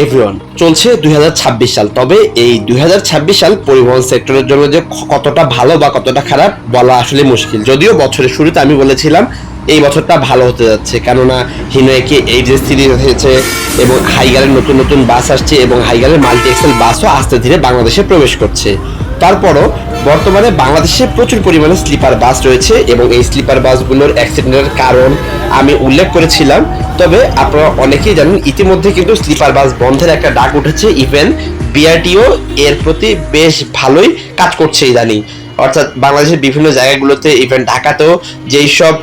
Everyone, চলছে 2026 সাল। তবে এই 2026 সাল পরিবহন সেক্টরের জন্য যে কতটা ভালো বা কতটা খারাপ বলা আসলে মুশকিল। যদিও বছরের শুরুতে আমি বলেছিলাম এই বছরটা ভালো হতে যাচ্ছে, কেননা হিনোয়েকে এইচএস সিরিজ এসেছে এবং হাইগারের নতুন নতুন বাস আসছে এবং হাইগারের মাল্টি এক্সেল বাসও আস্তে ধীরে বাংলাদেশে প্রবেশ করছে। তারপরও বর্তমানে বাংলাদেশে প্রচুর পরিমাণে স্লিপার বাস রয়েছে এবং এই স্লিপার বাসগুলোর অ্যাক্সিডেন্টের কারণ আমি উল্লেখ করেছিলাম। তবে আপনারা অনেকেই জানেন ইতিমধ্যে কিন্তু স্লিপার বাস বন্ধের একটা ডাক উঠেছে। ইভেন বিআরটিও এর প্রতি বেশ ভালোই কাজ করছে ইদানিং। অর্থাৎ বাংলাদেশের বিভিন্ন জায়গাগুলোতে ইভেন ঢাকাতেও যেই সব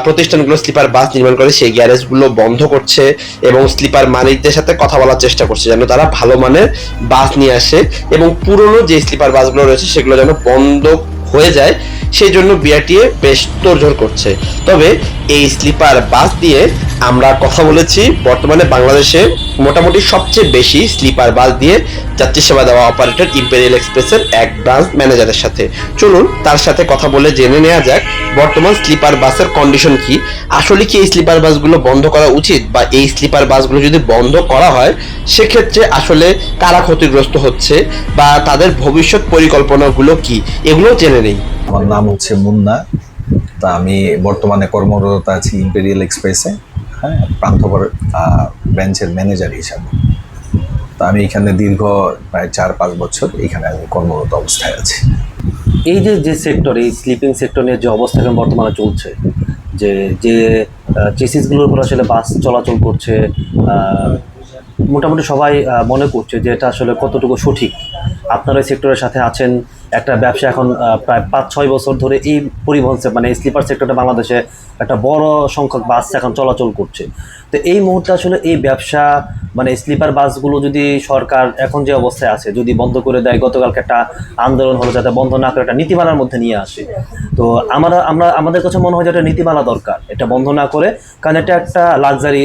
প্রতিষ্ঠানগুলো স্লিপার বাস নির্মাণ করে সেই গ্যারেজগুলো বন্ধ করছে এবং স্লিপার মালিকদের সাথে কথা বলার চেষ্টা করছে যেন তারা ভালো মানের বাস নিয়ে আসে এবং পুরনো যে স্লিপার বাসগুলো রয়েছে সেগুলো যেন বন্ধ হয়ে যায়, সেই জন্য বিআরটিএ বেশ তোড়জোড় করছে। তবে এই স্লিপার বাস দিয়ে আমরা কথা বলেছি বর্তমানে বাংলাদেশে মোটামুটি সবচেয়ে বেশি স্লিপার বাস দিয়ে যাত্রী সেবা দেওয়া অপারেটর ইম্পেরিয়াল এক্সপ্রেসের এক ব্রাঞ্চ ম্যানেজারের সাথে। চলুন তার সাথে কথা বলে জেনে নেওয়া যাক বর্তমান স্লিপার বাসের কন্ডিশন কি। আসলে কি এই স্লিপার বাসগুলো বন্ধ করা উচিত, বা এই স্লিপার বাসগুলো যদি বন্ধ করা হয় সেক্ষেত্রে আসলে কারা ক্ষতিগ্রস্ত হচ্ছে বা তাদের ভবিষ্যৎ পরিকল্পনাগুলো কি, এগুলো জেনে নেই। আমার নাম হচ্ছে মুন্না। তা আমি বর্তমানে কর্মরত আছি ইম্পেরিয়াল এক্সপ্রেসে, হ্যাঁ, প্রান্তপর ব্রাঞ্চের ম্যানেজার হিসাবে। তা আমি এখানে দীর্ঘ প্রায় 4-5 বছর এখানে আমি কর্মরত অবস্থায় আছি। এই যে সেক্টর, এই স্লিপিং সেক্টর নিয়ে যে অবস্থা এখন বর্তমানে চলছে, যে যে চেসিসগুলোর উপর আসলে বাস চলাচল করছে, মোটামুটি সবাই মনে করছে যে এটা আসলে কতটুকু সঠিক। আপনারা এই সেক্টরের সাথে আছেন, একটা ব্যবসা এখন প্রায় 5-6 বছর ধরে এই পরিবহন মানে স্লিপার সেক্টরটা বাংলাদেশে একটা বড় সংখ্যক বাস এখন চলাচল করছে। তো এই মুহূর্তে আসলে এই ব্যবসা মানে স্লিপার বাসগুলো যদি সরকার এখন যে অবস্থায় আছে যদি বন্ধ করে দেয়, গতকালকে একটা আন্দোলন হলো যাতে বন্ধ না করে একটা নীতিমালার মধ্যে নিয়ে আসে। তো আমাদের কাছে মনে হয় যে একটা নীতিমালা দরকার, এটা বন্ধ না করে, কারণ এটা একটা লাক্সারি,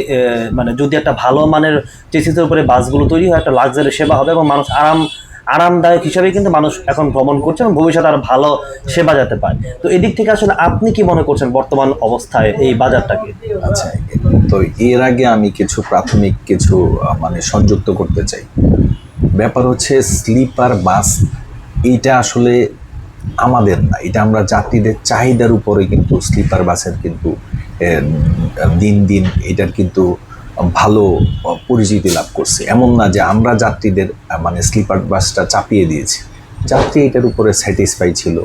মানে যদি একটা ভালো মানের চেসিসের উপরে বাসগুলো তৈরি হয় একটা লাক্সারি সেবা হবে এবং মানুষ আরামদায়ক হিসাবে কিন্তু মানুষ এখন ভ্রমণ করছে এবং ভবিষ্যতে আরো ভালো সেবা যেতে পারে। তো এদিক থেকে আসলে আপনি কি মনে করছেন বর্তমান অবস্থায় এই বাজারটাকে? আচ্ছা, তো এর আগে আমি কিছু প্রাথমিক কিছু মানে সংযুক্ত করতে চাই। ব্যাপার হচ্ছে স্লিপার বাস এইটা আসলে আমাদের না, এটা আমরা যাত্রীদের চাহিদার উপরে কিন্তু স্লিপার বাসের কিন্তু দিন দিন এটার কিন্তু ভালো পরিচিতি লাভ করছে। এমন না যে আমরা যাত্রীদের মানে স্লিপার বাসটা চাপিয়ে দিয়েছি, যাত্রী এটার উপরে স্যাটিসফাই ছিল।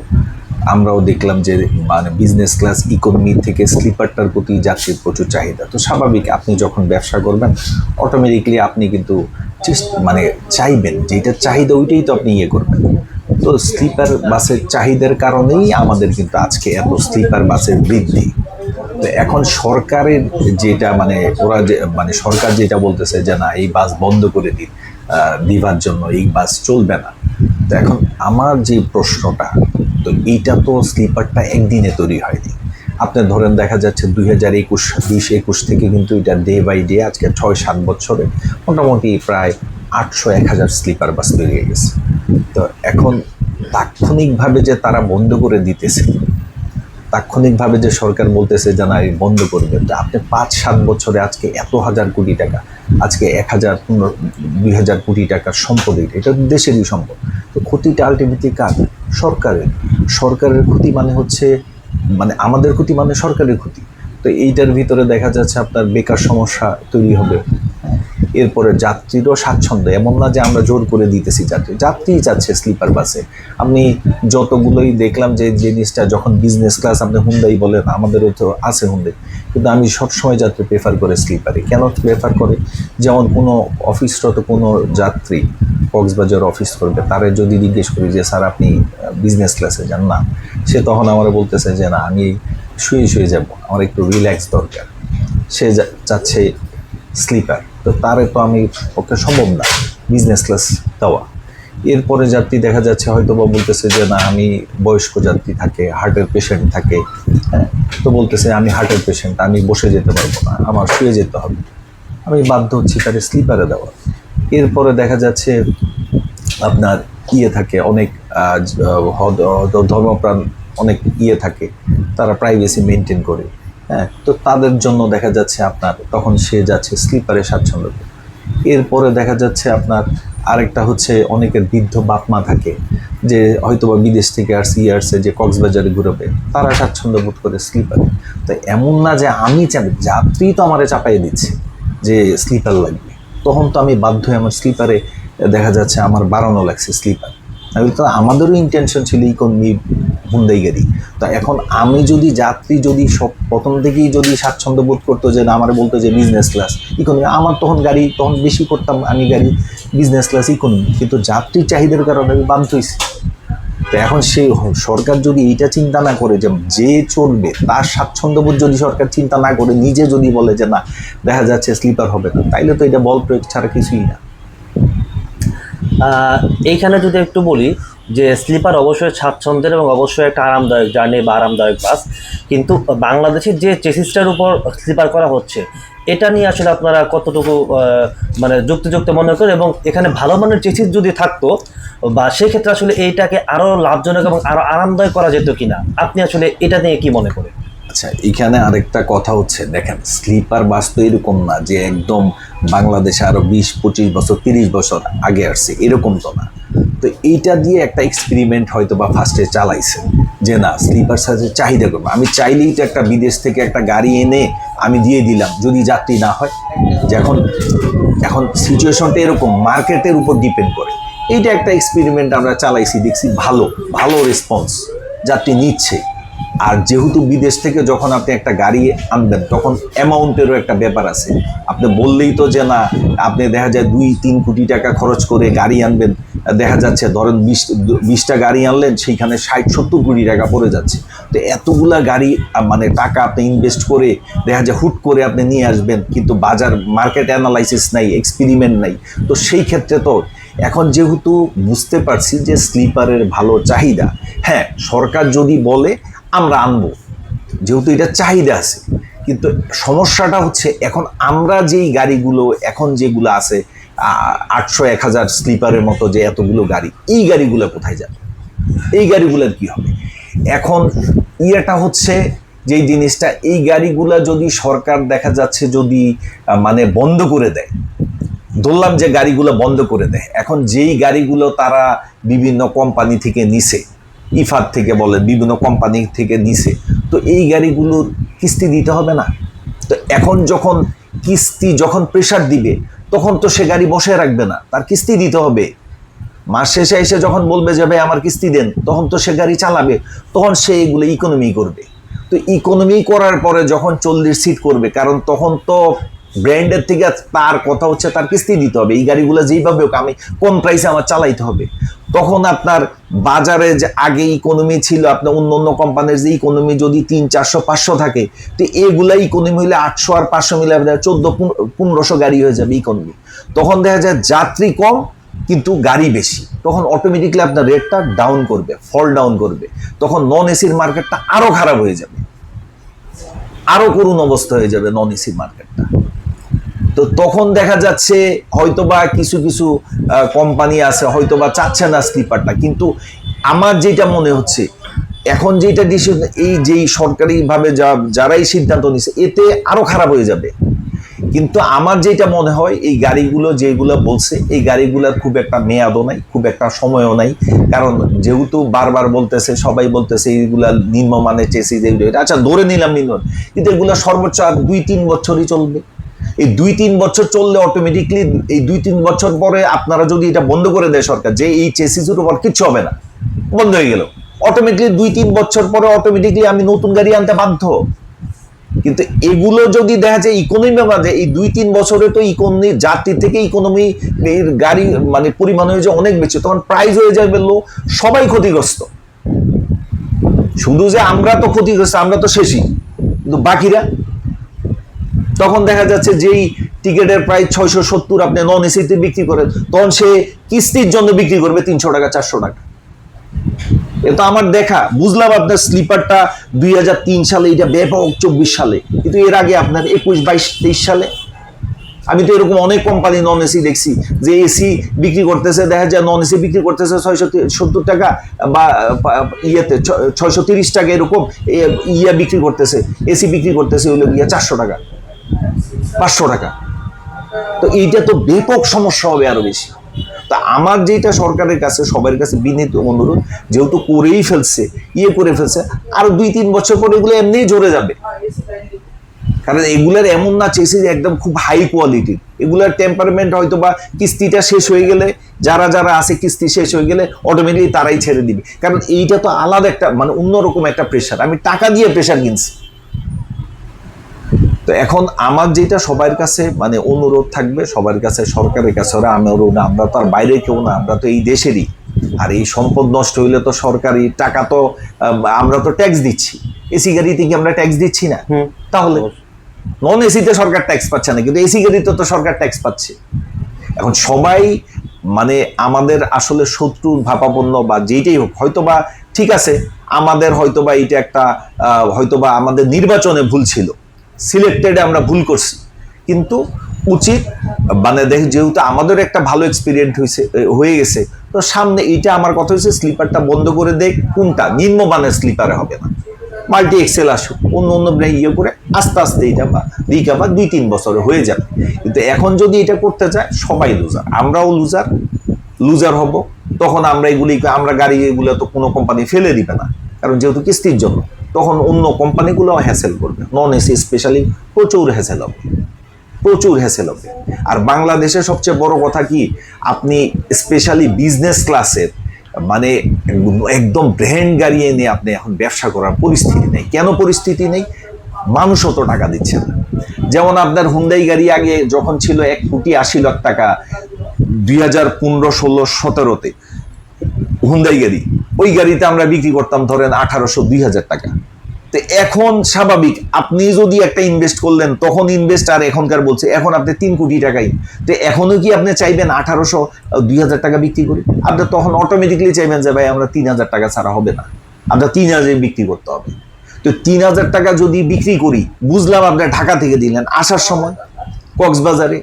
আমরাও দেখলাম যে মানে বিজনেস ক্লাস ইকোনমি থেকে স্লিপারটার প্রতি যাত্রীর প্রচুর চাহিদা। তো স্বাভাবিক, আপনি যখন ব্যবসা করবেন অটোমেটিকলি আপনি কিন্তু মানে চাইবেন যে এটার চাহিদা, ওইটাই তো আপনি ইয়ে করবেন। তো স্লিপার বাসের চাহিদার কারণেই আমাদের কিন্তু আজকে এত স্লিপার বাসের বৃদ্ধি। তো এখন সরকারের যেটা মানে ওরা যে মানে সরকার যেটা বলতেছে যে না এই বাস বন্ধ করে দিবার জন্য এই বাস চলবে না। তো এখন আমার যে প্রশ্নটা, তো এইটা তো স্লিপারটা একদিনে তৈরি হয়নি। আপনি ধরেন দেখা যাচ্ছে 2021 থেকে কিন্তু এটা ডে বাই ডে আজকে 6-7 বছরে মোটামুটি প্রায় 800-1000 স্লিপার বাস তৈরি হয়ে গেছে। তো এখন তাৎক্ষণিকভাবে যে তারা বন্ধ করে দিতেছে, তাৎক্ষণিকভাবে যে সরকার বলতেছে যে না বন্ধ করবে, তো আপনি 5-7 বছরে আজকে এত হাজার কোটি টাকা, আজকে 1000-2000 কোটি টাকার সম্পদ, এটা দেশেরই সম্পদ। তো ক্ষতিটা আলটিমেটলি কার? সরকারের ক্ষতি মানে হচ্ছে মানে আমাদের ক্ষতি মানে সরকারের ক্ষতি। তো এইটার ভিতরে দেখা যাচ্ছে আপনার বেকার সমস্যা তৈরি হবে। এরপরে যাত্রীরও স্বাচ্ছন্দ্য, এমন না যে আমরা জোর করে দিতেছি, যাত্রী চাচ্ছে স্লিপার বাসে। আমি যতগুলোই দেখলাম যে জিনিসটা যখন বিজনেস ক্লাস, আপনি হুন্ডাই বলেন, আমাদেরও তো আছে হুন্ডাই, কিন্তু আমি সবসময় যাত্রী প্রেফার করে স্লিপারে। কেন প্রেফার করে? যেমন কোনো অফিসরত কোনো যাত্রী কক্সবাজার অফিস করবে, তারে যদি জিজ্ঞেস করি যে স্যার আপনি বিজনেস ক্লাসে যান না, সে তখন আমার বলতেছে যে না আমি শুয়ে যাব, আমার একটু রিল্যাক্স দরকার, সে চাচ্ছে স্লিপার। তো তারে তো আমি পক্ষে সম্ভব না বিজনেস ক্লাস দেওয়া। এরপরে যাত্রী দেখা যাচ্ছে হয়তো বা বলতেছে যে না আমি বয়স্ক যাত্রী থাকে, হার্টের পেশেন্ট থাকে, হ্যাঁ, তো বলতেছে আমি হার্টের পেশেন্ট, আমি বসে যেতে পারবো না, আমার শুয়ে যেতে হবে, আমি বাধ্য হচ্ছি তারে স্লিপারে দেওয়া। এরপরে দেখা যাচ্ছে আপনার থাকে অনেক ধর্মপ্রাণ অনেক থাকে, তারা প্রাইভেসি মেনটেন করে, হ্যাঁ, তো তাদের জন্য দেখা যাচ্ছে আপনার তখন সে যাচ্ছে স্লিপারে স্বাচ্ছন্দ্য। এরপরে দেখা যাচ্ছে আপনার আরেকটা হচ্ছে অনেকের বৃদ্ধ বাপ মা থাকে, যে হয়তোবা বিদেশ থেকে আসছে যে কক্সবাজারে ঘুরবে, তারা স্বাচ্ছন্দ্য বোধ করে স্লিপারে। তো এমন না যে আমি যাত্রী তো আমারে চাপাই দিচ্ছে যে স্লিপার লাগবে, তখন তো আমি বাধ্য হয়ে আমার স্লিপারে দেখা যাচ্ছে আমার বাড়ানো লাগছে স্লিপার। তো আমাদেরও ইন্টেনশন ছিল ইকোনমি হুন্ডাই গাড়ি। তো এখন আমি যদি যাত্রী যদি সব প্রথম থেকেই যদি স্বাচ্ছন্দ্য বোধ করতো যে না, আমার বলতো যে বিজনেস ক্লাস ইকোনমি, আমার তখন গাড়ি তখন বেশি করতাম আমি গাড়ি বিজনেস ক্লাস ইকোনমি, কিন্তু যাত্রীর চাহিদার কারণে আমি বাধ্য হয়েছি। তো এখন সেই সরকার যদি এইটা চিন্তা না করে যে চলবে তার স্বাচ্ছন্দ্যবোধ যদি সরকার চিন্তা না করে নিজে যদি বলে যে না দেখা যাচ্ছে স্লিপার হবে না, তাইলে তো এটা বল প্রয়োগ ছাড়া কিছুই না। এইখানে যদি একটু বলি যে স্লিপার অবশ্যই স্বাচ্ছন্দ্যের এবং অবশ্যই একটা আরামদায়ক জার্নি বা আরামদায়ক বাস, কিন্তু বাংলাদেশের যে চেসিসটার উপর স্লিপার করা হচ্ছে এটা নিয়ে আসলে আপনারা কতটুকু মানে যুক্তিযুক্ত মনে করেন, এবং এখানে ভালো মানের চেসিস যদি থাকতো বা সেক্ষেত্রে আসলে এইটাকে আরও লাভজনক এবং আরও আরামদায়ক করা যেত কিনা, আপনি আসলে এটা নিয়ে কি মনে করেন? আচ্ছা, এখানে আরেকটা কথা হচ্ছে, দেখেন স্লিপার বাস তো এরকম না যে একদম বাংলাদেশে আরো 20-25 বছর 30 বছর আগে আসছে, এরকম তো না। তো এইটা দিয়ে একটা এক্সপেরিমেন্ট হয়তো বা ফার্স্টে চালাইছে যে না স্লিপার সার্ভিসের চাহিদা করবো, আমি চাইলেই তো একটা বিদেশ থেকে একটা গাড়ি এনে আমি দিয়ে দিলাম, যদি যাত্রী না হয়। এখন সিচুয়েশনটা এরকম মার্কেটের উপর ডিপেন্ড করে। এইটা একটা এক্সপেরিমেন্ট আমরা চালাইছি, দেখছি ভালো রেসপন্স, যাত্রী নিচ্ছে। আর যেহেতু বিদেশ থেকে যখন আপনি একটা গাড়ি আনবেন তখন অ্যামাউন্টেরও একটা ব্যাপার আছে। আপনি বললেই তো যে না, আপনি দেখা যায় 2-3 কোটি টাকা খরচ করে গাড়ি আনবেন, দেখা যাচ্ছে ধরেন 20টা গাড়ি আনলেন, সেইখানে 60-70 কোটি টাকা পড়ে যাচ্ছে। তো এতগুলা গাড়ি মানে টাকা আপনি ইনভেস্ট করে দেখা যায় হুট করে আপনি নিয়ে আসবেন, কিন্তু বাজার মার্কেট অ্যানালাইসিস নাই, এক্সপেরিমেন্ট নাই। তো সেই ক্ষেত্রে তো এখন যেহেতু বুঝতে পারছি যে স্লিপারের ভালো চাহিদা, হ্যাঁ সরকার যদি বলে আমরা আনবো, যেহেতু এটা চাহিদা আছে। কিন্তু সমস্যাটা হচ্ছে এখন আমরা যেই গাড়িগুলো এখন যেগুলো আছে 800-1000 স্লিপারের মতো যে এতগুলো গাড়ি, এই গাড়িগুলো কোথায় যাবে? এই গাড়িগুলোর কি হবে? এখন ইয়েটা হচ্ছে যেই জিনিসটা, এই গাড়িগুলা যদি সরকার দেখা যাচ্ছে যদি মানে বন্ধ করে দেয়, ধরলাম যে গাড়িগুলো বন্ধ করে দেয়, এখন যেই গাড়িগুলো তারা বিভিন্ন কোম্পানি থেকে নিছে, ইফাদ থেকে বলে বিভিন্ন কোম্পানি থেকে নিছে, তো এই গাড়িগুলোর কিস্তি দিতে হবে না? তো এখন যখন কিস্তি যখন প্রেশার দিবে তখন তো সে গাড়ি বসে রাখবে না, তার কিস্তি দিতে হবে। মাস শেষে এসে যখন বলবে যে ভাই আমার কিস্তি দেন, তখন তো সে গাড়ি চালাবে, তখন সে এগুলো ইকোনমি করবে। তো ইকোনমি করার পরে যখন 40 সিট করবে, কারণ তখন তো ব্র্যান্ডের থেকে তার কথা হচ্ছে তার কিস্তি দিতে হবে, এই গাড়িগুলো যেইভাবে হোক আমি কম প্রাইসে আমার চালাইতে হবে। তখন আপনার বাজারে যে আগে ইকোনমি ছিল, আপনার অন্য কোম্পানির যে ইকোনমি যদি 300-400-500 থাকে, তো এগুলা ইকোনমি হলে 800 আর 500 মিলে 1400-1500 গাড়ি হয়ে যাবে ইকোনমি। তখন দেখা যায় যাত্রী কম কিন্তু গাড়ি বেশি, তখন অটোমেটিকলি আপনার রেটটা ডাউন করবে, ফল ডাউন করবে। তখন নন এসির মার্কেটটা আরো খারাপ হয়ে যাবে, আরো করুণ অবস্থা হয়ে যাবে নন এসির মার্কেটটা। তো তখন দেখা যাচ্ছে হয়তোবা কিছু কোম্পানি আছে হয়তোবা চাচ্ছে না স্লিপারটা, কিন্তু আমার যেটা মনে হচ্ছে এখন যেটা ডিসিশন, এই যেই সরকারিভাবে যারাই সিদ্ধান্ত নিছে এতে আরো খারাপ হয়ে যাবে। কিন্তু আমার যেটা মনে হয় এই গাড়িগুলো যেগুলো বলছে, এই গাড়িগুলোর খুব একটা মেয়াদও নাই, খুব একটা সময়ও নাই। কারণ যেহেতু বারবার বলতেছে, সবাই বলতেছে এইগুলা নিম্নমানের চেসিস, এটা আচ্ছা ধরে নিলাম নিম্ন, কিন্তু এগুলো সর্বোচ্চ আর 2-3 বছরই চলবে। এই 2-3 বছর চললে অটোমেটিকলি এই 2-3 বছর পরে আপনারা যদি এটা বন্ধ করে দেয় সরকার, যে এই চেসিসের উপর কিচ্ছু হবে না, বন্ধ হয়ে গেল, অটোমেটিকলি 2-3 বছর পরে অটোমেটিকলি আমি নতুন গাড়ি আনতে বাধ্য। কিন্তু এগুলো যদি দেখা যায় ইকোনমি বাজে, এই 2-3 বছরে তো ইকোনমি যাত্রী থেকে ইকোনমি গাড়ি মানে পরিমাণ হয়ে যায় অনেক বেশি, তখন প্রাইস হয়ে যাবে লো, সবাই ক্ষতিগ্রস্ত। শুধু যে আমরা তো ক্ষতিগ্রস্ত, আমরা তো শেষই, কিন্তু বাকিরা তখন দেখা যাচ্ছে যেই টিকিটের প্রাইস 670 আপনি নন এসিতে বিক্রি করেন, তখন সে কিস্তির জন্য বিক্রি করবে 300 টাকা 400 টাকা। এটা আমার দেখা, বুঝলাম আপনার স্লিপারটা 2003 সালে, এটা ব্যাপক 24 সালে, কিন্তু এর আগে আপনার 21, 22, 23 সালে আমি তো এরকম অনেক কোম্পানি নন এসি দেখছি যে এসি বিক্রি করতেছে, দেখা যায় নন এসি বিক্রি করতেছে 670 টাকা বা ইয়েতে 630 টাকা, এরকম বিক্রি করতেছে, এসি বিক্রি করতেছে হলো 400 টাকা 500 টাকা। তো এইটা তো ব্যাপক সমস্যা হবে আরো বেশি। তা আমার যেটা সরকারের কাছে সবার কাছে বিনীত অনুরোধ, যেহেতু করেই ফেলছে, করে ফেলছে, আরো 2-3 বছর পর এগুলো এমনিই ঝরে যাবে। কারণ এগুলার এমন না চেয়েছে যে একদম খুব হাই কোয়ালিটির, এগুলার টেম্পারমেন্ট হয়তো বা কিস্তিটা শেষ হয়ে গেলে, যারা যারা আছে কিস্তি শেষ হয়ে গেলে অটোমেটিকলি তারাই ছেড়ে দিবে। কারণ এইটা তো আলাদা একটা মানে অন্যরকম একটা প্রেশার, আমি টাকা দিয়ে প্রেশার কিনছি। তো এখন আমার যেটা সবার কাছে মানে অনুরোধ থাকবে, সবার কাছে, সরকারের কাছে, আমরা তো আর বাইরে কেউ না, আমরা তো এই দেশেরই। আর এই সম্পদ নষ্ট হইলে তো সরকারি টাকা তো আমরা তো ট্যাক্স দিচ্ছি, এসি গাড়িতে কি আমরা ট্যাক্স দিচ্ছি না? তাহলে নন এসিতে সরকার ট্যাক্স পাচ্ছে না, কিন্তু এসি গাড়িতে তো সরকার ট্যাক্স পাচ্ছে। এখন সবাই মানে আমাদের আসলে শত্রু ভাবাপন্ন বা যেটাই হোক, হয়তোবা ঠিক আছে আমাদের হয়তোবা এটা একটা হয়তোবা আমাদের নির্বাচনে ভুল ছিল, সিলেক্টেডে আমরা ভুল করছি, কিন্তু উচিত মানে যেহেতু আমাদের একটা ভালো এক্সপিরিয়েন্স হয়ে গেছে, তো সামনে এইটা আমার কথা হচ্ছে স্লিপারটা বন্ধ করে দেখ, কোনটা নিম্নমানের স্লিপারে হবে না, মাল্টি এক্সেল আসুক, অন্য করে আস্তে আস্তে এটা বা রিকভার 2-3 বছরে হয়ে যাবে। কিন্তু এখন যদি এটা করতে চায় সবাই লুজার, আমরাও লুজার হব। তখন আমরা গাড়ি এগুলো তো কোনো কোম্পানি ফেলে দিবে না, কারণ যেহেতু কিস্তির জন্য, তখন অন্য কোম্পানিগুলোও হ্যাসেল করবে, নন এসি স্পেশালি প্রচুর হ্যাসেল হবে। আর বাংলাদেশের সবচেয়ে বড় কথা কি, আপনি স্পেশালি বিজনেস ক্লাসের মানে একদম ব্র্যান্ড গাড়ি এনে আপনি এখন ব্যবসা করার পরিস্থিতি নেই। কেন পরিস্থিতি নেই? মানুষও তো টাকা দিচ্ছে না। যেমন আপনার হুন্ডাই গাড়ি আগে যখন ছিল 1,80,00,000 টাকা 2015-16-17-তে হুন্ডাই গাড়ি, ওই গাড়িতে আমরা বিক্রি করতাম ধরেন 1,800-2,000 টাকা। তো এখন স্বাভাবিক, আপনি যদি একটা ইনভেস্ট করলেন, তখন ইনভেস্ট আর এখনকার বলছে, এখন আপনি 3 কোটি টাকাই, তো এখনো কি আপনি চাইবেন 1,800-2,000 টাকা বিক্রি করি? আপনি তখন অটোমেটিকলি চাইবেন যে ভাই আমরা 3,000 টাকা ছাড়া হবে না, আমরা 3,000 বিক্রি করতে হবে। তো 3,000 টাকা যদি বিক্রি করি, বুঝলাম আপনি ঢাকা থেকে দিলেন, আসার সময় কক্সবাজারে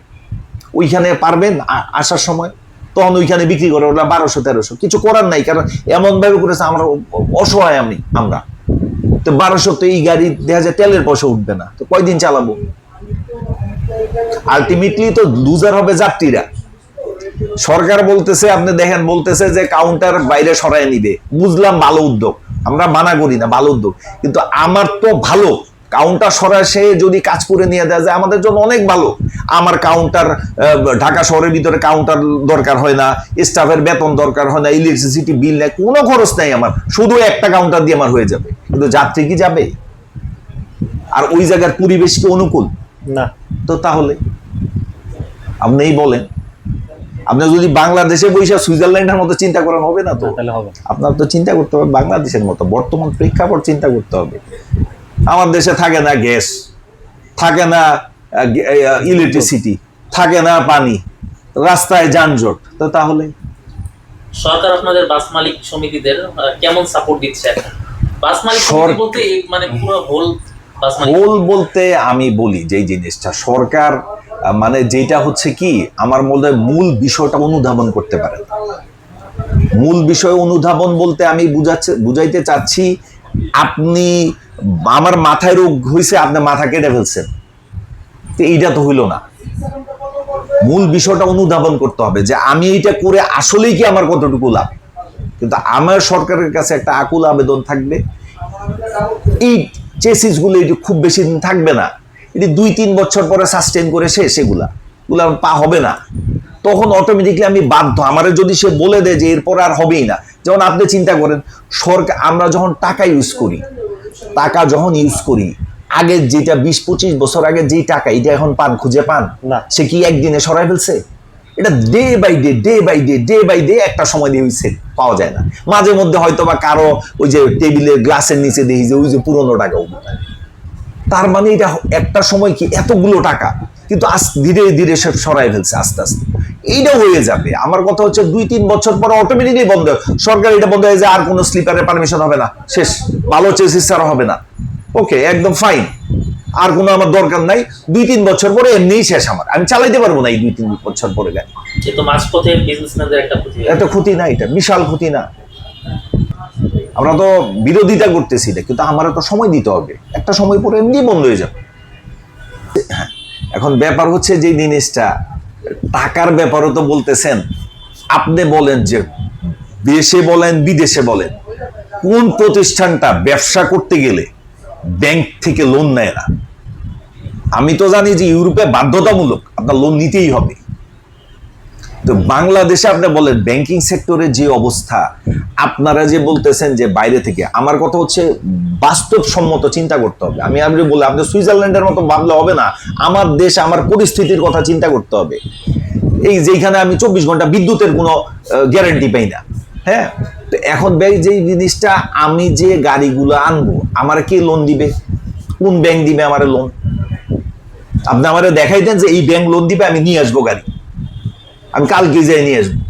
ওইখানে পারবেন আসার সময়, তখন ওইখানে বিক্রি করে ওরা 1,200-1,300, কিছু করার নাই, কারণ এমন ভাবে করেছে আমরা অসহায়, আমরা তো 1,200 তো এই গাড়ি দেখা যায় তেলের পয়সা উঠবে না, তো কয়দিন চালাবো? আলটিমেটলি তো লুজার হবে যাত্রীরা। সরকার বলতেছে, আপনি দেখেন বলতেছে যে কাউন্টার বাইরে সরায় নিবে, বুঝলাম ভালো উদ্যোগ, আমরা মানা করি না, ভালো উদ্যোগ, কিন্তু আমার তো ভালো কাউন্টার সরায় সে যদি কাজ করে নিয়ে দেওয়া যায় আমাদের জন্য অনেক ভালো। আমার কাউন্টার ঢাকা শহরের ভিতরে কাউন্টার দরকার হয় না, স্টাফের বেতন দরকার হয় না, ইলেকট্রিসিটি বিল নেই, কোনো খরচ নাই, আমার শুধু একটা কাউন্টার দিয়ে আমার হয়ে যাবে। কিন্তু যাত্রী কি যাবে? আর ওই জায়গার পরিবেশ কি অনুকূল না? তো তাহলে আপনিই বলেন, আপনি যদি বাংলাদেশে বৈশা সুইজারল্যান্ডের মতো চিন্তা করেন হবে না? তো আপনার তো চিন্তা করতে হবে বাংলাদেশের মতো বর্তমান প্রেক্ষাপট চিন্তা করতে হবে। আমার দেশে থাকে না গ্যাস, থাকে না ইলেকট্রিসিটি, থাকে না পানি, রাস্তায় যানজট, তো তাহলে সরকার আপনাদের বাস মালিক সমিতিদের কেমন সাপোর্ট দিচ্ছে এখন? বাস মালিক সমিতি বলতে মানে পুরো হোল বাস মালিক বলতে আমি বলি যে জিনিসটা সরকার মানে যেটা হচ্ছে কি, আমার মনে হয় মূল বিষয়টা অনুধাবন করতে পারে। মূল বিষয় অনুধাবন বলতে আমি বুঝাইতে চাচ্ছি, আপনি আমার মাথায় রোগ হয়েছে, আপনি মাথা কেটে ফেলছেন, তো এইটা তো হইল না। মূল বিষয়টা অনুধাবন করতে হবে যে আমি এইটা করে আসলেই কি আমার কতটুকু লাভ। কিন্তু আমার সরকারের কাছে একটা আকুল আবেদন থাকবে, এই চেসিস গুলো এটি খুব বেশি দিন থাকবে না, এটি 2-3 বছর পরে সাস্টেন করে এগুলা পা হবে না, তখন অটোমেটিকলি আমি বাধ্য। আমার যদি সে বলে দেয় যে এরপর আর হবেই না, যেমন আপনি চিন্তা করেন সরকার, আমরা যখন টাকা ইউজ করি, আগে যেটা 20-25 বছর আগে যেই টাকা, এটা এখন খুঁজে পান না। সে কি একদিনে সরাই ফেলছে? এটা ডে বাই ডে একটা সময় দিয়ে হয়েছে, পাওয়া যায় না। মাঝে মধ্যে হয়তো বা কারো ওই যে টেবিলের গ্লাসের নিচে দেখি যে ওই যে পুরনো টাকা, তার মানে এটা একটা সময় কি এতগুলো টাকা, কিন্তু ধীরে ধীরে সে সরাই ফেলছে আস্তে আস্তে। এইটা হয়ে যাবে। আমার কথা হচ্ছে 2-3 বছর পরে অটোমেটিকলি বন্ধ, সরকার এটা বন্ধ হয়ে যায়, আর কোনো স্লিপারের পারমিশন হবে না, শেষ, ভালো চেসিস ছাড়া হবে না, ওকে একদম ফাইন, আর কোনো আমার দরকার নাই। 2-3 বছর পরে এমনিই শেষ, আমি চালাইতে পারবো না এই 2-3 বছর পরে গাড়ি। কিন্তু মাঝপথে বিজনেসম্যানদের একটা ক্ষতি, এটা ক্ষতি না, এটা বিশাল ক্ষতি না। আমরা তো বিরোধিতা করতেছি না, কিন্তু আমার তো সময় দিতে হবে, একটা সময় পরে এমনি বন্ধ হয়ে যাবে। হ্যাঁ, এখন ব্যাপার হচ্ছে যে জিনিসটা টাকার ব্যাপারও তো বলতেছেন, আপনি বলেন যে দেশে বলেন বিদেশে বলেন, কোন প্রতিষ্ঠানটা ব্যবসা করতে গেলে ব্যাংক থেকে লোন নেয় না? আমি তো জানি যে ইউরোপে বাধ্যতামূলক আপনার লোন নিতেই হবে। তো বাংলাদেশে আপনি বলেন ব্যাংকিং সেক্টরের যে অবস্থা, আপনারা যে বলতেছেন যে বাইরে থেকে, আমার কথা হচ্ছে বাস্তবসম্মত চিন্তা করতে হবে। আমি বলি আপনি সুইজারল্যান্ডের মতো ভাবলে হবে না, আমার দেশ আমার পরিস্থিতির কথা চিন্তা করতে হবে। এই যেখানে আমি 24 ঘন্টা বিদ্যুতের কোনো গ্যারান্টি পাই না, হ্যাঁ। তো এখন ব্যাংক যেই জিনিসটা, আমি যে গাড়িগুলো আনবো আমার কে লোন দিবে? কোন ব্যাংক দিবে আমার লোন? আপনি আমার দেখাই দেন যে এই ব্যাংক লোন দিবে, আমি নিয়ে আসবো গাড়ি, আমি কালকে যাই নিয়ে আসবো।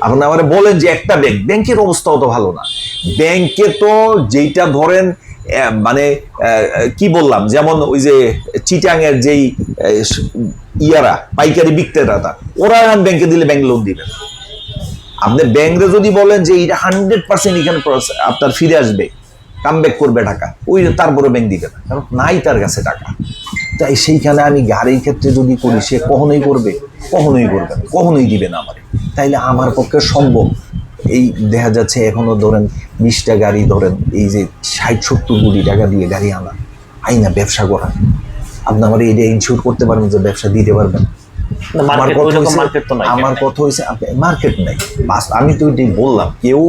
আপনি আমার বলেন যে একটা ব্যাংকের অবস্থা অত ভালো না। ব্যাংকে তো যেইটা ধরেন মানে কি বললাম, যেমন ওই যে চিটাং এর যেই ইয়ারা পাইকারি বিক্রেতা, ওরা এখন ব্যাংকে দিলে ব্যাংক লোন দিবে। আপনি ব্যাংকে যদি বলেন যে এটা 100% এখানে আপনার ফিরে আসবে, কামব্যাক করবে টাকা, ওই তারপরে ব্যাংক দিবে না, কারণ নাই তার কাছে টাকা। তাই সেইখানে আমি গাড়ির ক্ষেত্রে যদি করি, সে কখনোই করবে, কখনোই করবে না, কখনোই দিবে না আমারে। তাইলে আমার পক্ষে সম্ভব এই দেখা যাচ্ছে এখনো ধরেন 20টা গাড়ি ধরেন এই যে 60-70 কোটি টাকা দিয়ে গাড়ি আনা, আইনা ব্যবসা করা। আপনি আমার এটা ইনশিওর করতে পারবেন যে ব্যবসা দিতে পারবেন? আমার কথা হয়েছে মার্কেট নাই। আমি তো এটাই বললাম, কেউ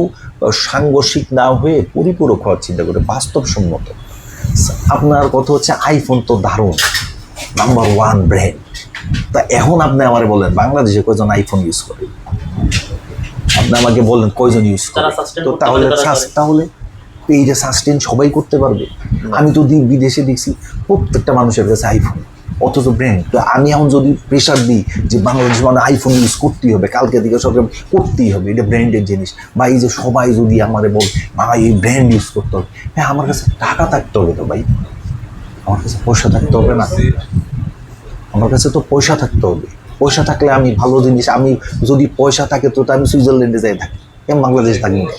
সাংঘর্ষিক না হয়ে পরিপূরক হওয়ার চিন্তা করে বাস্তবসম্মত। আপনার কথা হচ্ছে আইফোন তো দারুণ, নাম্বার 1 ব্র্যান্ড। তা এখন আপনি আমার বলেন বাংলাদেশে কয়জন আইফোন ইউজ করে? আপনি আমাকে বলেন কয়জন ইউজ করে? তো তাহলে এইটা সাস্টেন সবাই করতে পারবে? আমি তো বিদেশে দেখছি প্রত্যেকটা মানুষের কাছে আইফোন, অথচ ব্র্যান্ড। তো আমি এখন যদি প্রেশার দিই যে বাংলাদেশ মানে আইফোন ইউজ করতেই হবে, কালকে থেকে সরকার করতেই হবে, এটা ব্র্যান্ডের জিনিস, বা এই যে সবাই যদি আমারে বল ভাই এই ব্র্যান্ড ইউজ করতে হবে, হ্যাঁ আমার কাছে টাকা থাকতে হবে তো ভাই, আমার কাছে পয়সা থাকতে হবে না? আমার কাছে তো পয়সা থাকতে হবে। পয়সা থাকলে আমি ভালো জিনিস, আমি যদি পয়সা থাকে তো আমি সুইজারল্যান্ডে যাই থাকি, কেমন বাংলাদেশ থাকি না?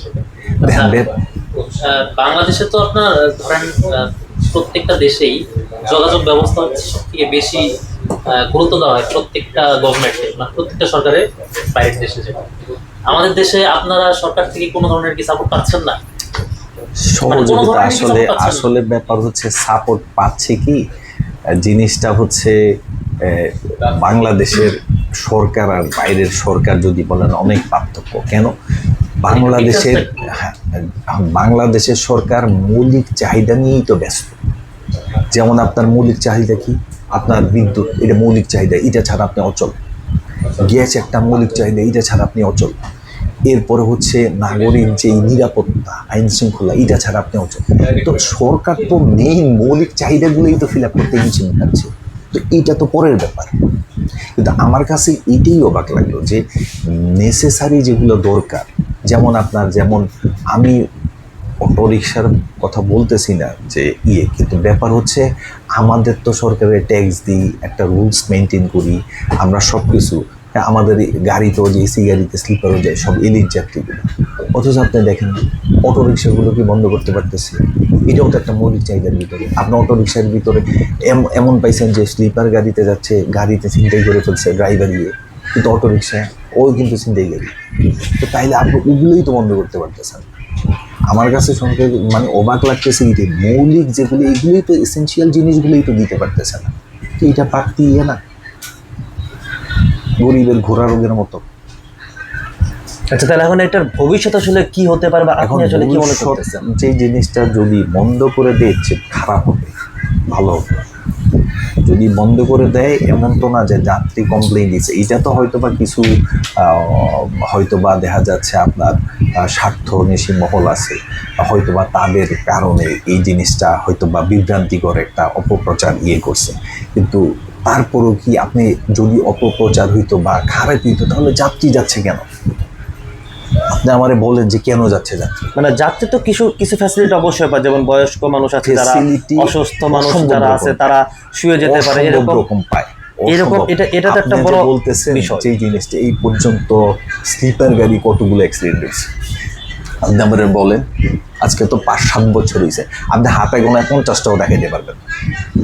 বাংলাদেশে তো আপনার ধরেন প্রত্যেকটা দেশেই যোগাযোগ ব্যবস্থা হচ্ছে সবথেকে বেশি গুরুত্ব দেওয়া হয় প্রত্যেকটা গভর্নমেন্টে, মানে প্রত্যেকটা সরকারের বাইরের দেশে। যেটা আমাদের দেশে আপনারা সরকার থেকে কোনো ধরনের কি সাপোর্ট পাচ্ছেন না? সহযোগিতা আসলে ব্যাপার হচ্ছে সাপোর্ট পাচ্ছে কি, জিনিসটা হচ্ছে বাংলাদেশের সরকার আর বাইরের সরকার যদি বলেন অনেক পার্থক্য। কেন? বাংলাদেশের সরকার মৌলিক চাহিদা নিয়েই তো ব্যস্ত। যেমন আপনার মৌলিক চাহিদা কি? আপনার বিদ্যুৎ, এটা মৌলিক চাহিদা, এটা ছাড়া আপনি অচল। গ্যাস একটা মৌলিক চাহিদা, এটা ছাড়া আপনি অচল। এরপরে হচ্ছে নাগরিক যেই নিরাপত্তা, আইন শৃঙ্খলা, এটা ছাড়া আপনি অচল। তো সরকার তো মেইন মৌলিক চাহিদাগুলোই তো ফিল আপ করতে হিমশিম খাচ্ছে। তো এইটা তো পরের ব্যাপার। কিন্তু আমার কাছে এটাই অবাক লাগলো যে নেসেসারি যেগুলো দরকার, যেমন আমি অটোরিকশার কথা বলতেছি না যে কিন্তু ব্যাপার হচ্ছে আমাদের তো সরকারের ট্যাক্স দিই, একটা রুলস মেনটেন করি আমরা সব কিছু। আমাদের গাড়িতেও যে এসি গাড়িতে স্লিপারও যায় সব এলিট যাত্রীগুলো, অথচ আপনি দেখেন অটোরিকশাগুলো কি বন্ধ করতে পারতেছে? এটাও তো একটা মৌলিক চাহিদার ভিতরে। আপনি অটোরিকশার ভিতরে এমন পাইছেন যে স্লিপার গাড়িতে যাচ্ছে, গাড়িতে ছিনতাই করে ফেলছে ড্রাইভার গিয়ে, কিন্তু অটোরিকশা ওই কিন্তু ছিনতাই গাড়ি। তো তাইলে আপনি ওগুলোই তো বন্ধ করতে পারতেছেন। আমার কাছে সরকার মানে অবাক লাগতেছে, এই মৌলিক যেগুলো, এগুলোই তো এসেন্সিয়াল জিনিসগুলোই তো দিতে পারতেছে না। তো এটা পারতি না, গরিবের ঘোড়া রোগের মতো। আচ্ছা, তাহলে এখন এটার ভবিষ্যৎ আসলে কি হতে পারে বা আপনি আসলে কি মনে করতেছেন? যে জিনিসটা যদি বন্ধ করে দেয় খারাপ হবে, ভালো হবে। যদি বন্ধ করে দেয় এমন তো না যে যাত্রী কমপ্লেইন দিচ্ছে, এটা তো হয়তোবা কিছু হয়তোবা দেখা যাচ্ছে আপনার স্বার্থন্বেষী মহল আছে, হয়তোবা তাদের কারণে এই জিনিসটা হয়তোবা বিভ্রান্তিকর একটা অপপ্রচার করছে। কিন্তু তারপরও কি আপনি যদি অপপ্রচার হইতো বা খারাপ হইতো, তাহলে যাত্রী যাচ্ছে কেন? আপনি আমারে বলেন যে কেন যাচ্ছে যাত্রী? মানে যাত্রী তো কিছু ফ্যাসিলিটি অবশ্যই পায়, যেমন বয়স্ক মানুষ আছে, যারা অসুস্থ মানুষ যারা আছে তারা শুয়ে যেতে পারে, এরকম পায়। এরকম এটা তো একটা বড় বলতেছেন যে জিনিসটা এই পর্যন্ত স্লিপার গাড়ি কতগুলো অ্যাক্সিডেন্ট হয়েছে, আপনি আমার বলেন, আজকে তো 5-7 বছর হয়েছে, আপনি হাতে গোনায় 50টাও দেখাইতে পারবেন,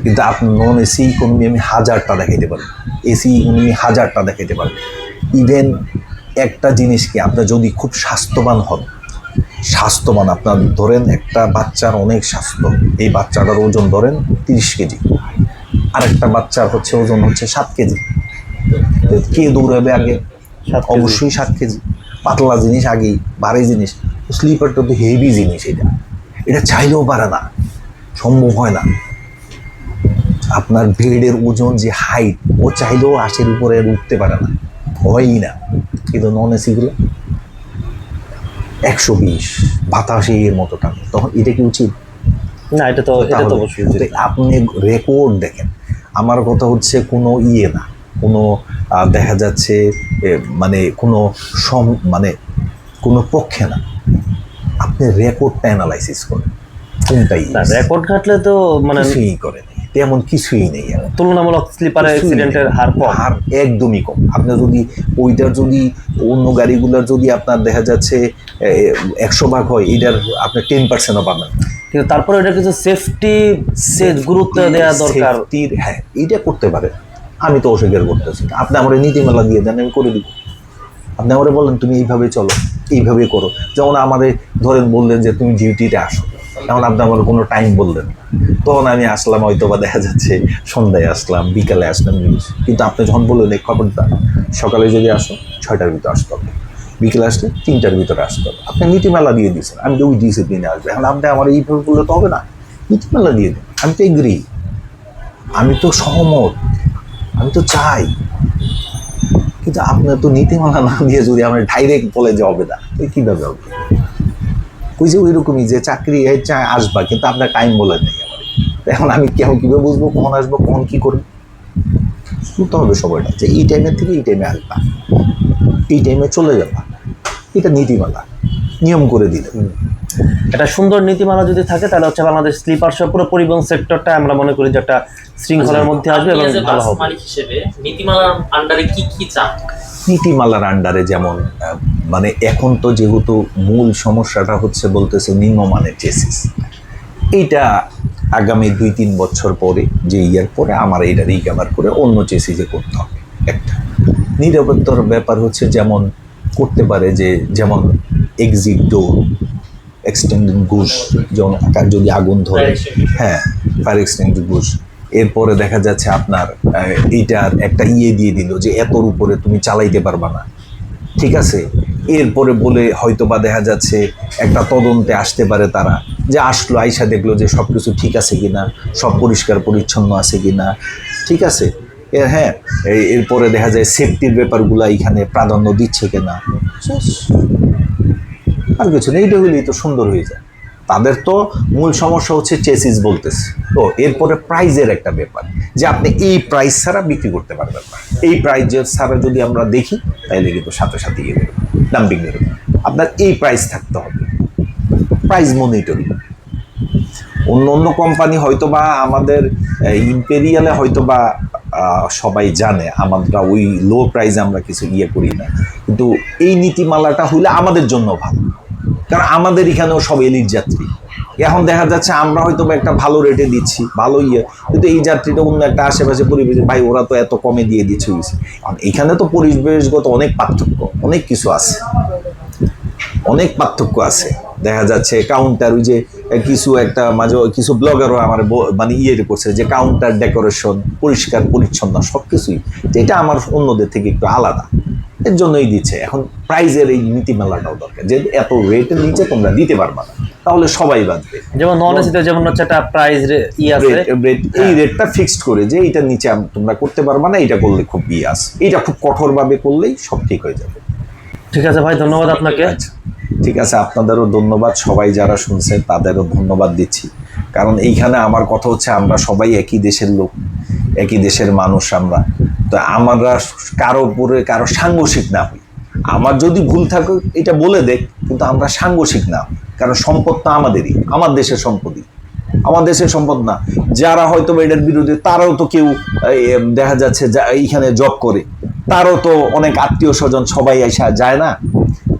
কিন্তু আপনি নন এসি ইকোনমি আমি 1000টা দেখাইতে পারবেন, এসি ইকোনমি 1000টা দেখাইতে পারবেন। ইভেন একটা জিনিস কি, আপনার যদি খুব স্বাস্থ্যবান হন, স্বাস্থ্যবান আপনার ধরেন একটা বাচ্চার অনেক স্বাস্থ্য, এই বাচ্চাটার ওজন ধরেন 30 কেজি, আরেকটা বাচ্চার হচ্ছে ওজন হচ্ছে 7 কেজি, কে দৌড়াবে আগে? 7 কেজি। অবশ্যই 7 কেজি। পাতলা জিনিস আগেই, ভারী জিনিস। স্লিপারটা তো হেভি জিনিস, এটা চাইলেও পারে না, সম্ভব হয় না। আপনার বেডের ওজন যে হাইট, ও চাইলেও 80-র উপরে উঠতে পারে না, হয়ই না। কিন্তু নন এসিগুলো 120 বাতাসে এর মতো টানে, তখন এটা কি উচিত? না, এটা তো অবশ্যই উচিত। আপনি রেকর্ড দেখেন, আমার কথা হচ্ছে কোনো না, কোনো দেখা যাচ্ছে মানে কোনো মানে কোনো পক্ষে না, আপনি রেকর্ডটা অ্যানালাইসিস করেন, কোনটাই রেকর্ড ঘাটলে তো মানে কিছুই করেন, তেমন কিছুই নেই। তুলনামূলক স্লিপারে অ্যাক্সিডেন্টের হার কম, হার একদমই কম। আপনার যদি ওইটার যদি অন্য গাড়িগুলোর যদি আপনার দেখা যাচ্ছে 100 ভাগ হয়, এটার আপনি 10%ও পাবেন। কিন্তু তারপরে এটা কিছু সেফটি গুরুত্ব দেওয়া দরকার। হ্যাঁ, এইটা করতে পারে, আমি তো অস্বীকার করতেছি না। আপনি আমার নীতিমালা দিয়ে দেন, আমি করে দিব। আপনি আমারে বলেন তুমি এইভাবে চলো, এইভাবে করো। যেমন আমাদের ধরেন বললেন যে তুমি ডিউটিতে আসো, এখন আপনি আমার কোনো টাইম বললেন না, তখন আমি আসলাম, হয়তো বা দেখা যাচ্ছে সন্ধ্যায় আসলাম, বিকালে আসলাম, কিন্তু আপনি যখন বললেন এই খবরটা সকালে যদি আসো 6টার ভিতরে আসতে হবে, বিকেলে আসলে 3টার ভিতরে আসতে হবে, আপনি নীতিমালা দিয়ে দিয়েছেন, আমি তো ওই ডিসিপ্লিনে আসবো। এখন আপনি আমার এইভাবে বললে তো হবে না, নীতিমালা দিয়ে দেন, আমি তো এগ্রি, আমি তো সহমত, আমি তো চাই। কিন্তু আপনার তো নীতিমালা না দিয়ে যদি আমরা ডাইরেক্ট বলে যে হবে না, তো কীভাবে হবে? ওই যে ওইরকমই যে চাকরি আসবা, কিন্তু আপনার টাইম বলে নেই আমার। এখন আমি কীভাবে বুঝবো কখন আসবো, কখন কী করবো? শুনতে হবে সবাইটা যে এই টাইমের থেকে এই টাইমে আসবা, এই টাইমে চলে যাবা, এটা নীতিমালা নিয়ম করে দিলে। একটা সুন্দর নীতিমালা যদি থাকে তাহলে হচ্ছে বাংলাদেশ স্লিপার সহ পুরো পরিবহন সেক্টরটা আমরা মনে করি যে একটা শৃঙ্খলার মধ্যে আসবে এবং ভালো হবে। মালিক হিসেবে নীতিমালার আন্ডারে কি কি চান? নীতিমালার আন্ডারে যেমন মানে এখন তো যেহেতু মূল সমস্যাটা হচ্ছে বলতেছে নিম্নমানের চেসিস, এইটা আগামী 2-3 বছর পরে যে ইয়ার পরে আমার এটা রিকভার করে অন্য চেসিসে করতে হবে। একটা নিরাপত্তার ব্যাপার হচ্ছে যেমন করতে পারে যে যেমন এক্সিট ডোর, এক্সটেন্ডেড গুশ, যেমন যদি আগুন ধরে, হ্যাঁ ফায়ার এক্সটেন্ডেড গুশ। এরপরে দেখা যাচ্ছে আপনার এইটার একটা দিয়ে দিল যে এতর উপরে তুমি চালাইতে পারবা না, ঠিক আছে। এরপরে বলে হয়তো বা দেখা যাচ্ছে একটা তদন্তে আসতে পারে তারা, যে আসলো আইসা দেখলো যে সব কিছু ঠিক আছে কিনা, সব পরিষ্কার পরিচ্ছন্ন আছে কিনা, ঠিক আছে। হ্যাঁ, এরপরে দেখা যায় সেফটির ব্যাপারগুলো এখানে প্রাধান্য দিচ্ছে কিনা, আর কিছু নেই। এইটা হলেই তো সুন্দর হয়ে যায়। তাদের তো মূল সমস্যা হচ্ছে চেসিস বলতেছে। তো এরপরে প্রাইজের একটা ব্যাপার, যে আপনি এই প্রাইস ছাড়া বিক্রি করতে পারবেন না। এই প্রাইজের ছাড়া যদি আমরা দেখি তাইলে কিন্তু সাথে সাথে ইয়ে দেবে, ডাম্পিং দেবে। আপনার এই প্রাইস থাকতে হবে, প্রাইস মনিটরিং। অন্য কোম্পানি হয়তো বা আমাদের ইম্পেরিয়ালে হয়তো বা সবাই জানে আমরা ওই লো প্রাইসে আমরা কিছু ইয়ে করি না, কিন্তু এই নীতিমালাটা হইলে আমাদের জন্য ভালো, কারণ আমাদের এখানেও সব এলিট যাত্রী। এখন দেখা যাচ্ছে আমরা হয়তো একটা ভালো রেটে দিচ্ছি, ভালো ইয়ে, কিন্তু এই যাত্রীটা অন্য একটা আশেপাশে পরিবেশে, ভাই ওরা তো এত কমে দিয়ে দিচ্ছে। এখানে তো পরিবেশগত অনেক পার্থক্য, অনেক কিছু আছে, অনেক পার্থক্য আছে। দেখা যাচ্ছে কাউন্টার, ওই যে কিছু একটা মাঝে কিছু ব্লগারও আমার মানে ইয়ে করছে যে কাউন্টার ডেকোরেশন, পরিষ্কার পরিচ্ছন্ন সব কিছুই, যেটা আমার অন্যদের থেকে একটু আলাদা, এর জন্যই দিচ্ছে। এখন প্রাইজের এই নীতিমালাটাও দরকার, যে এত রেটের নিচে তোমরা দিতে পারবা না, তাহলে সবাই বাঁচবে। যেমন নন এসিতে যেমন হচ্ছে একটা প্রাইস এই রেটটা ফিক্সড করে যে এইটার নিচে তোমরা করতে পারবা না, এটা করলে খুব ইয়ে আছে, এইটা খুব কঠোরভাবে করলেই সব ঠিক হয়ে যাবে। ঠিক আছে ভাই, ধন্যবাদ আপনাকে। আচ্ছা, ঠিক আছে, আপনাদেরও ধন্যবাদ, সবাই যারা শুনছেন তাদেরও ধন্যবাদ দিচ্ছি। কারণ এইখানে আমার কথা হচ্ছে আমরা সবাই একই দেশের লোক, একই দেশের মানুষ আমরা, তো আমরা কারো উপরে কারো সাংঘর্ষিক না হই। আমার যদি ভুল থাকে এটা বলে দেখ, কিন্তু আমরা সাংঘর্ষিক না হই, কারণ সম্পদ তো আমাদেরই, আমার দেশের সম্পদই, আমার দেশের সম্পদ না। যারা হয়তো এটার বিরুদ্ধে, তারাও তো কেউ দেখা যাচ্ছে এইখানে জব করে, তারও তো অনেক আত্মীয় স্বজন সবাই এসে যায় না,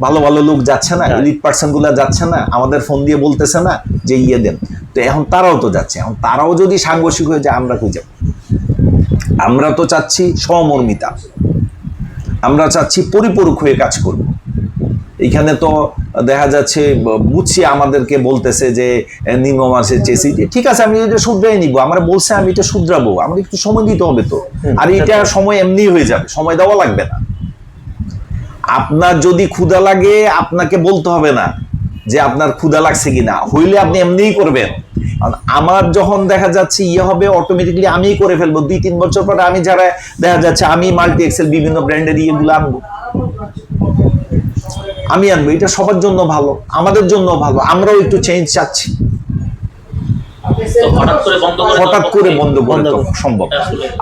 ভালো ভালো লোক যাচ্ছে না, এলিট পার্সন গুলা যাচ্ছে না, আমাদের ফোন দিয়ে বলতেছে না যে ইয়ে দেন। তো এখন তারাও তো যাচ্ছে, এখন তারাও যদি সাংঘর্ষিক হয়ে যায় আমরা কই যাব? আমরা তো চাচ্ছি সমমর্মিতা, আমরা চাচ্ছি পরিপূরক হয়ে কাজ করব। এখানে তো দেখা যাচ্ছে বুঝছি আমাদেরকে বলতেছে যে নিম্ন মাসের চেয়েছি, ঠিক আছে আমি এটা শুধরাই নিব, আমরা বলছে আমি এটা শুধরাবো, আমাদের একটু সময় দিতে হবে তো। আর এটা সময় এমনি হয়ে যাবে, সময় দেওয়া লাগবে না। আপনার যদি ক্ষুধা লাগে আপনাকে বলতে হবে না যে আপনার ক্ষুধা লাগছে কিনা, হইলে আপনি এমনিই করবেন। আমার যখন দেখা যাচ্ছে ইয়ে হবে অটোমেটিকলি আমিই করে ফেলবো। 2-3 বছর পরে আমি যারা দেখা যাচ্ছে আমি মাল্টি এক্সেল বিভিন্ন ব্র্যান্ডের ইয়েগুলো আনবো, আমি আনবো। এটা সবার জন্য ভালো, আমাদের জন্য ভালো, আমরাও একটু চেঞ্জ চাচ্ছি। হঠাৎ করে বন্ধ করে তো সম্ভব?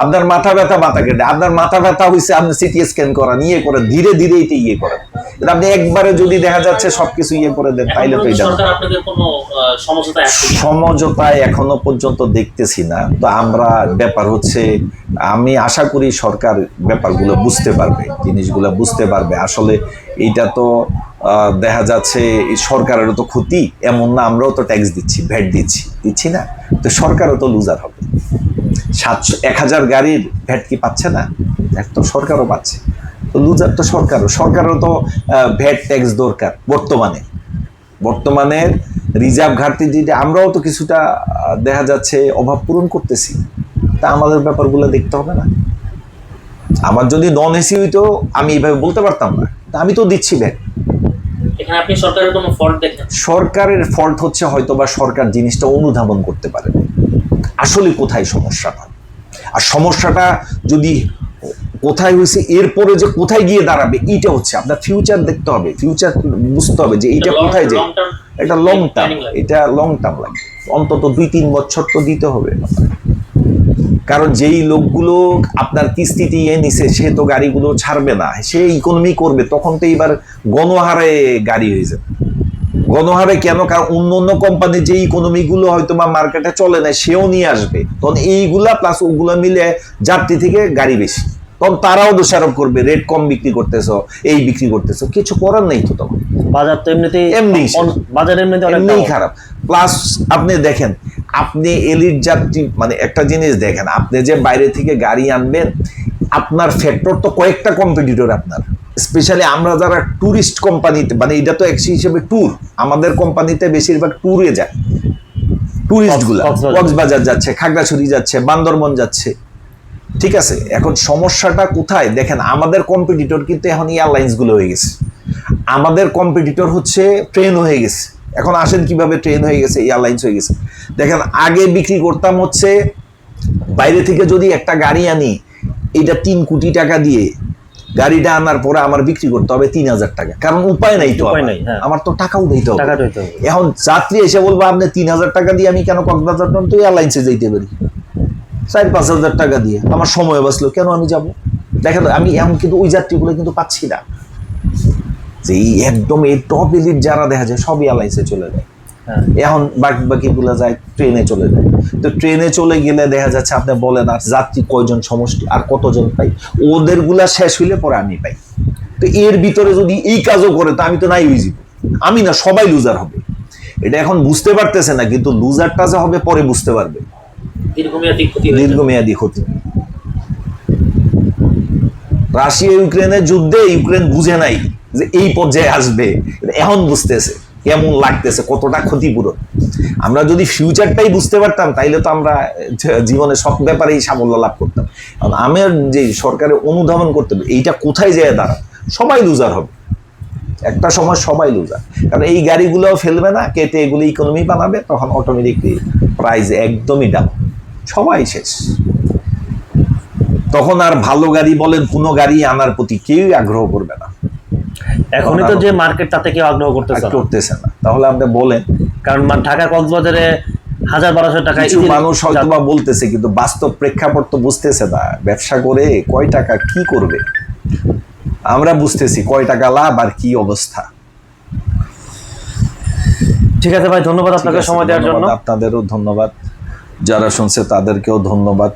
আপনার মাথা ব্যথা মাথা কেটে, আপনার মাথা ব্যথা হয়েছে আপনি সিটি স্ক্যান করান, ইয়ে করেন, ধীরে ধীরে এটা ইয়ে করেন। আপনি একবারে যদি দেখা যাচ্ছে সবকিছু ইয়ে করে দেন তাইলে তো এটা সমঝোতায় এখনো পর্যন্ত দেখতেছি না। তো আমরা ব্যাপার হচ্ছে আমি আশা করি সরকার ব্যাপারগুলো বুঝতে পারবে, জিনিসগুলো বুঝতে পারবে। আসলে এটা তো দেখা যাচ্ছে সরকারেরও তো ক্ষতি, এমন না আমরাও তো ট্যাক্স দিচ্ছি, ভ্যাট দিচ্ছি না, তো সরকারও তো লুজার হবে। 1000 গাড়ির ভ্যাট কি পাচ্ছে না? ভ্যাট তো সরকারও পাচ্ছে, তো লুজার তো সরকারও তো ভ্যাট ট্যাক্স দরকার। বর্তমানে রিজার্ভ ঘাটতি যেটা, আমরাও তো কিছুটা দেখা যাচ্ছে অভাব পূরণ করতেছি, তা আমাদের ব্যাপারগুলো দেখতে হবে না? আমার যদি নন এসি হইতো আমি এইভাবে বলতে পারতাম না, তা আমি তো দিচ্ছি ভ্যাট। এখানে আপনি সরকারের কোনো ফল্ট দেখেন? সরকারের ফল্ট হচ্ছে হয়তোবা সরকার জিনিসটা অনুধাবন করতে পারে আসলে কোথায় সমস্যাটা, আর সমস্যাটা যদি কোথায় হয়েছে এরপরে যে কোথায় গিয়ে দাঁড়াবে এইটা হচ্ছে আপনার ফিউচার দেখতে হবে, ফিউচার বুঝতে হবে যে এইটা কোথায় যায়। এটা লং টার্ম লাগবে, অন্তত 2-3 বছর তো দিতে হবে। কারণ যেই লোকগুলো আপনার কিস্তিতে নিছে সে তো গাড়িগুলো ছাড়বে না, সে ইকোনমি করবে, তখন তো এবার গণহারে গাড়ি হয়ে যাবে। গণহারে কেন? কারণ অন্য কোম্পানি যে ইকোনমিগুলো হয়তো বা মার্কেটে চলে না সেও নিয়ে আসবে, তখন এইগুলা প্লাস ওগুলা মিলে যাত্রী থেকে গাড়ি বেশি, তখন তারাও দোষারোপ করবে রেট কম বিক্রি করতেছো, এই বিক্রি করতেছো, কিছু করার নেই তো। তখন বাজার তো এমনিই খারাপ। প্লাস আপনি দেখেন, আপনি এলিট যাত্রী মানে একটা জিনিস দেখেন, আপনি যে বাইরে থেকে গাড়ি আনবেন, আপনার ফ্যাক্টর তো কয়েকটা কম্পিটিটর আপনার, স্পেশালি আমরা যারা ট্যুরিস্ট কোম্পানিতে, মানে এটা তো এক হিসেবে ট্যুর, আমাদের কোম্পানিতে বেশিরভাগ ট্যুরে যায় ট্যুরিস্ট গুলা, কক্সবাজার যাচ্ছে, খাগড়াছড়ি যাচ্ছে, বান্দরবন যাচ্ছে, ঠিক আছে। এখন সমস্যাটা কোথায় দেখেন, আমাদের কম্পিটিটর কিন্তু এখন এয়ারলাইন্স গুলো হয়ে গেছে, আমাদের কম্পিটিটর হচ্ছে ট্রেন হয়ে গেছে। এখন আসেন কিভাবে ট্রেন হয়ে গেছে, এয়ারলাইন্স হয়ে গেছে। দেখেন আগে বিক্রি করতাম হচ্ছে বাইরে থেকে যদি একটা গাড়ি আনি, এটা 3 কোটি টাকা দিয়ে গাড়িটা আনার পরে আমার বিক্রি করতে হবে 3000 টাকা, কারণ উপায় নাই তো, আমার তো টাকা উঠাইতে হবে। এখন যাত্রী এসে বলবো আপনি 3000 টাকা দিয়ে আমি কেন কক্সবাজার তো এয়ারলাইন্সে যাইতে পারি 4-5 হাজার টাকা দিয়ে, আমার সময় বাঁচলো, কেন আমি যাব? দেখেন আমি এখন কিন্তু ওই যাত্রীগুলো কিন্তু পাচ্ছি না, যে একদম এই টপ এলিট যারা দেখা যায় সব এয়ারলাইন্সে চলে যায়। এখন বাকিগুলো যায় ট্রেনে চলে যায়। তো ট্রেনে চলে গেলে দেখা যাচ্ছে আপনি বলেন আর যাত্রী কয়জন সমষ্টি আর কতজন পাই, ওদের গুলা শেষ হইলে পরে আমি পাই। তো এর ভিতরে যদি এই কাজও করে তো আমি তো নাই হয়ে যাব, আমি না সবাই লুজার হবে। এটা এখন বুঝতে পারতেছে না, কিন্তু লুজারটা যে হবে পরে বুঝতে পারবে, দীর্ঘমেয়াদী ক্ষতি। রাশিয়া ইউক্রেনের যুদ্ধে ইউক্রেন বুঝে নাই যে এই পর্যায়ে আসবে, এখন বুঝতেছে কেমন লাগতেছে, কতটা ক্ষতিপূরণ। আমরা যদি ফিউচারটাই বুঝতে পারতাম তাইলে তো আমরা জীবনে সব ব্যাপারেই সাফল্য লাভ করতাম। আমার যে সরকারের অনুধাবন করতে হবে এইটা কোথায় যায় দাঁড়ায়, সবাই লুজার হবে একটা সময়, সবাই লুজার। কারণ এই গাড়িগুলো ফেলবে না, কেটে এগুলো ইকোনমি বানাবে, তখন অটোমেটিকলি প্রাইস একদমই ডাউন, সবাই শেষ। তখন আর ভালো গাড়ি বলেন কোনো গাড়ি আনার প্রতি কেউই আগ্রহ করবে না। এখনই তো যে মার্কেট তাতে কেউ আগ্রহ করতেছে না, তাহলে আপনি বলেন, কারণ ঢাকা কক্সবাজারে 1000-1200 টাকা কিছু মানুষ হয়তো বা বলতেছে, কিন্তু বাস্তব প্রেক্ষাপট তো বুঝতেছে না। ব্যবসা করে কয় টাকা কি করবে আমরা বুঝতেছি, কয় টাকা লাভ আর কি অবস্থা। ঠিক আছে ভাই, ধন্যবাদ আপনাকে সময় দেওয়ার জন্য। আপনাদেরও ধন্যবাদ, যারা শুনছে তাদেরকেও ধন্যবাদ।